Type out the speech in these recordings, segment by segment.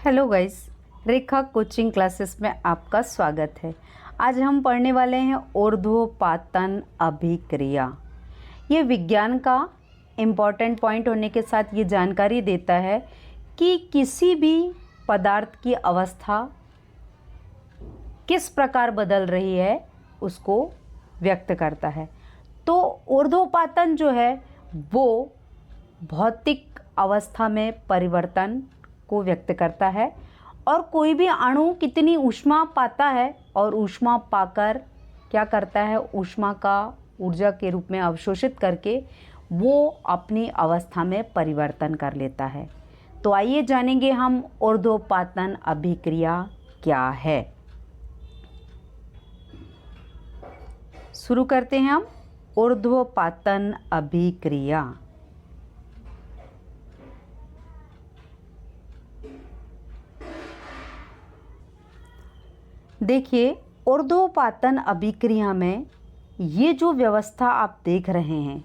Hello guys, रेखा coaching classes में आपका स्वागत है। आज हम पढ़ने वाले हैं ऊर्ध्वपातन अभिक्रिया। ये विज्ञान का इम्पॉर्टेंट पॉइंट होने के साथ ये जानकारी देता है कि किसी भी पदार्थ की अवस्था किस प्रकार बदल रही है उसको व्यक्त करता है। तो ऊर्ध्वपातन जो है वो भौतिक अवस्था में परिवर्तन को व्यक्त करता है और कोई भी अणु कितनी ऊष्मा पाता है और ऊष्मा पाकर क्या करता है, ऊष्मा का ऊर्जा के रूप में अवशोषित करके वो अपनी अवस्था में परिवर्तन कर लेता है। तो आइए जानेंगे हम ऊर्ध्वपातन अभिक्रिया क्या है। शुरू करते हैं हम ऊर्ध्वपातन अभिक्रिया। देखिए, ऊर्ध्वपातन अभिक्रिया में ये जो व्यवस्था आप देख रहे हैं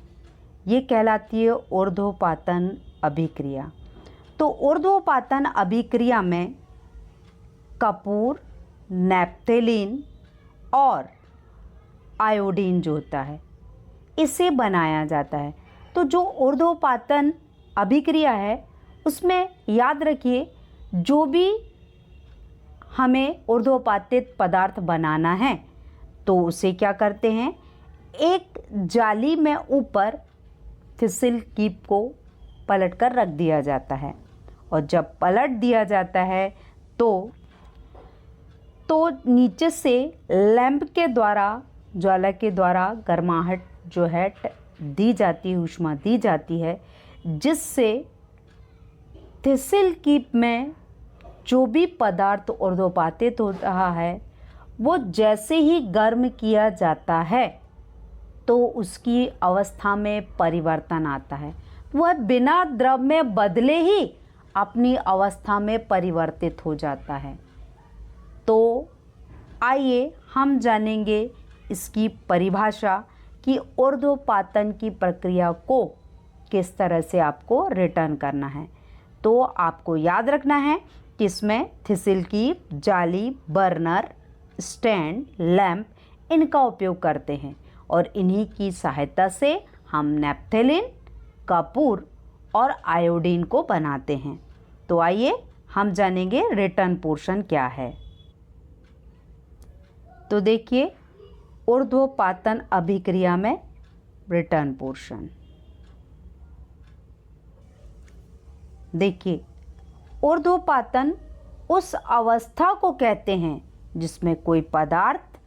ये कहलाती है ऊर्ध्वपातन अभिक्रिया। तो ऊर्ध्वपातन अभिक्रिया में कपूर, नैप्थेलीन और आयोडीन जो होता है इसे बनाया जाता है। तो जो ऊर्ध्वपातन अभिक्रिया है उसमें याद रखिए, जो भी हमें ऊर्ध्वपातित पदार्थ बनाना है तो उसे क्या करते हैं, एक जाली में ऊपर फिसिल कीप को पलट कर रख दिया जाता है और जब पलट दिया जाता है तो नीचे से लैंप के द्वारा, ज्वाला के द्वारा गर्माहट जो है दी जाती है, ऊष्मा दी जाती है, जिससे फिसिल कीप में जो भी पदार्थ ऊर्ध्वपातित हो रहा है वो जैसे ही गर्म किया जाता है तो उसकी अवस्था में परिवर्तन आता है। वह बिना द्रव में बदले ही अपनी अवस्था में परिवर्तित हो जाता है। तो आइए हम जानेंगे इसकी परिभाषा कि ऊर्ध्वपातन की प्रक्रिया को किस तरह से आपको रिटर्न करना है। तो आपको याद रखना है कि इसमें थिसिल की जाली, बर्नर, स्टैंड, लैंप इनका उपयोग करते हैं और इन्हीं की सहायता से हम नैप्थेलीन, कपूर और आयोडीन को बनाते हैं। तो आइए हम जानेंगे रिटर्न पोर्शन क्या है। तो देखिए, ऊर्ध्वपातन अभिक्रिया में रिटर्न पोर्शन देखिए, ऊर्ध्वपातन उस अवस्था को कहते हैं जिसमें कोई पदार्थ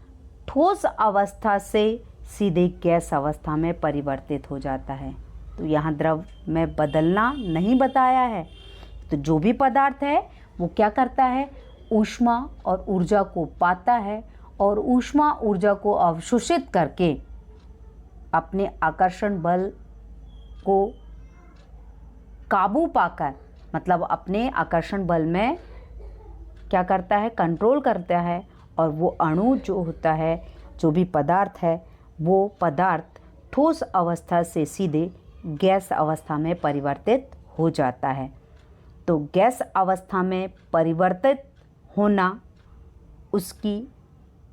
ठोस अवस्था से सीधे गैस अवस्था में परिवर्तित हो जाता है। तो यहाँ द्रव में बदलना नहीं बताया है। तो जो भी पदार्थ है वो क्या करता है, ऊष्मा और ऊर्जा को पाता है और ऊष्मा ऊर्जा को अवशोषित करके अपने आकर्षण बल को काबू पाकर, मतलब अपने आकर्षण बल में क्या करता है, कंट्रोल करता है और वो अणु जो होता है, जो भी पदार्थ है, वो पदार्थ ठोस अवस्था से सीधे गैस अवस्था में परिवर्तित हो जाता है। तो गैस अवस्था में परिवर्तित होना उसकी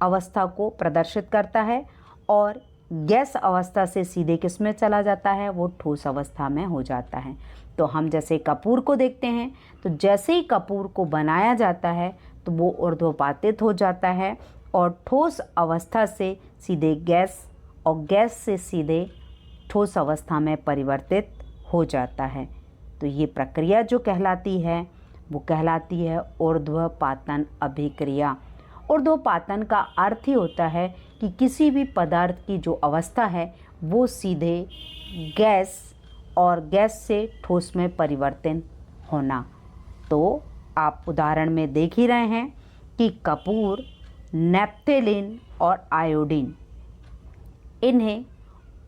अवस्था को प्रदर्शित करता है और गैस अवस्था से सीधे किस में चला जाता है, वो ठोस अवस्था में हो जाता है। तो हम जैसे कपूर को देखते हैं, तो जैसे ही कपूर को बनाया जाता है तो वो ऊर्ध्वपातित हो जाता है और ठोस अवस्था से सीधे गैस और गैस से सीधे ठोस अवस्था में परिवर्तित हो जाता है। तो ये प्रक्रिया जो कहलाती है वो कहलाती है ऊर्ध्वपातन अभिक्रिया। ऊर्ध्वपातन का अर्थ ही होता है कि किसी भी पदार्थ की जो अवस्था है वो सीधे गैस और गैस से ठोस में परिवर्तन होना। तो आप उदाहरण में देख ही रहे हैं कि कपूर, नैप्थेलीन और आयोडीन, इन्हें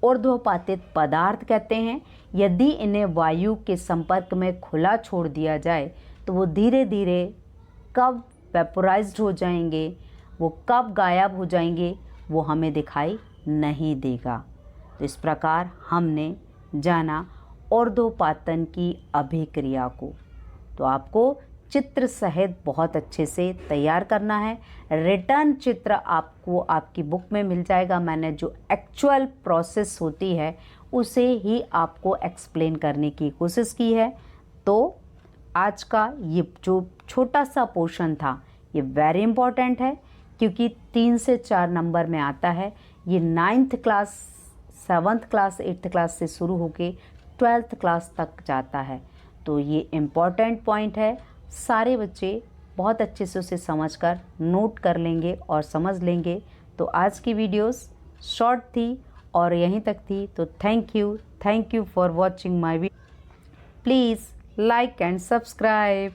ऊर्ध्वपातित पदार्थ कहते हैं। यदि इन्हें वायु के संपर्क में खुला छोड़ दिया जाए तो वो धीरे धीरे कब वेपोराइज्ड हो जाएंगे, वो कब गायब हो जाएंगे, वो हमें दिखाई नहीं देगा। तो इस प्रकार हमने जाना ऊर्ध्वपातन की अभिक्रिया को। तो आपको चित्र सहित बहुत अच्छे से तैयार करना है। रिटर्न चित्र आपको आपकी बुक में मिल जाएगा। मैंने जो एक्चुअल प्रोसेस होती है उसे ही आपको एक्सप्लेन करने की कोशिश की है। तो आज का ये जो छोटा सा पोर्शन था ये वेरी इम्पॉर्टेंट है, क्योंकि 3 से 4 नंबर में आता है। ये 9th class, 7th class, 8th class से शुरू होके 12th क्लास तक जाता है। तो ये इम्पॉर्टेंट पॉइंट है। सारे बच्चे बहुत अच्छे से उसे समझकर नोट कर लेंगे और समझ लेंगे। तो आज की वीडियोस शॉर्ट थी और यहीं तक थी। तो thank you for watching my video. Please like and subscribe.